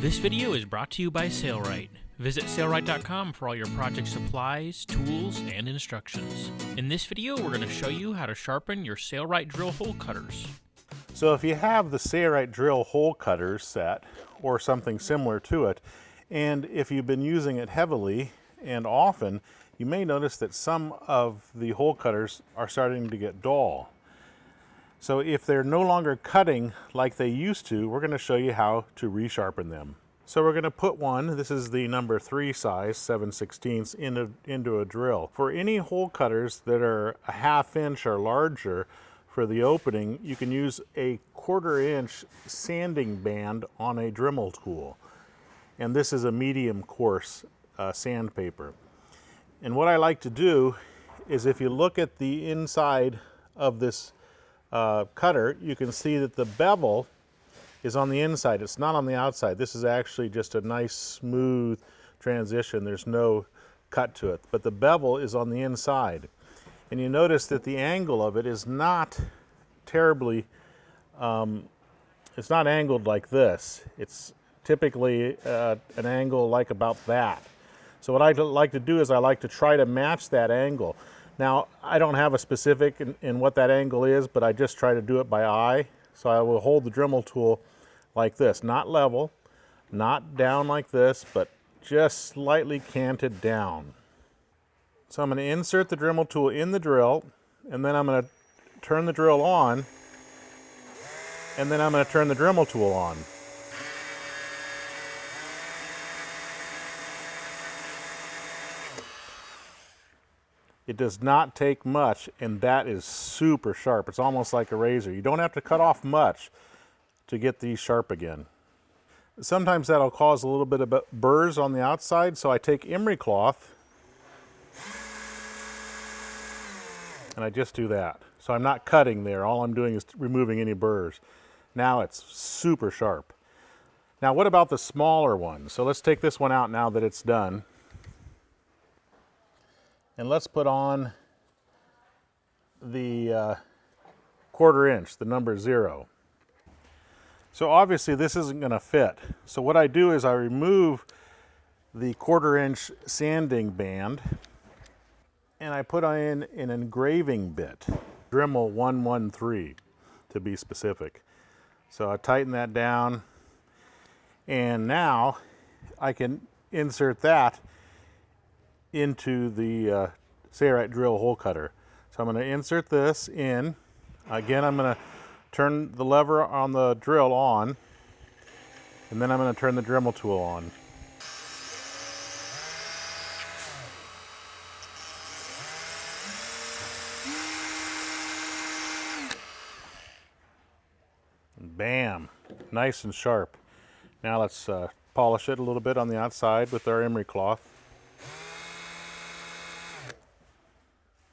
This video is brought to you by Sailrite. Visit Sailrite.com for all your project supplies, tools, and instructions. In this video, we're going to show you how to sharpen your Sailrite drill hole cutters. So if you have the Sailrite drill hole cutter set, or something similar to it, and if you've been using it heavily and often, you may notice that some of the hole cutters are starting to get dull. So if they're no longer cutting like they used to, we're going to show you how to resharpen them. So we're going to put one, this is the number 3 size, 7/16, into a drill. For any hole cutters that are a 1/2 inch or larger for the opening, you can use a 1/4 inch sanding band on a Dremel tool. And this is a medium coarse sandpaper. And what I like to do is, if you look at the inside of this cutter, you can see that the bevel is on the inside. It's not on the outside. This is actually just a nice smooth transition. There's no cut to it, but the bevel is on the inside. And you notice that the angle of it is not terribly, it's not angled like this. It's typically an angle like about that. So what I like to do is I like to try to match that angle. Now, I don't have a specific in what that angle is, but I just try to do it by eye. So I will hold the Dremel tool like this, not level, not down like this, but just slightly canted down. So I'm going to insert the Dremel tool in the drill, and then I'm going to turn the drill on, and then I'm going to turn the Dremel tool on. It does not take much, and that is super sharp. It's almost like a razor. You don't have to cut off much to get these sharp again. Sometimes that'll cause a little bit of burrs on the outside, so I take emery cloth and I just do that. So I'm not cutting there. All I'm doing is removing any burrs. Now it's super sharp. Now what about the smaller ones? So let's take this one out now that it's done. And let's put on the 1/4 inch, the number 0. So obviously this isn't going to fit. So what I do is I remove the 1/4 inch sanding band and I put in an engraving bit, Dremel 113 to be specific. So I tighten that down, and now I can insert that into the Sailrite drill hole cutter. So I'm going to insert this in. Again, I'm going to turn the lever on the drill on, and then I'm going to turn the Dremel tool on. Bam! Nice and sharp. Now let's polish it a little bit on the outside with our emery cloth.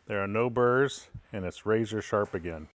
There are no burrs, and it's razor sharp again.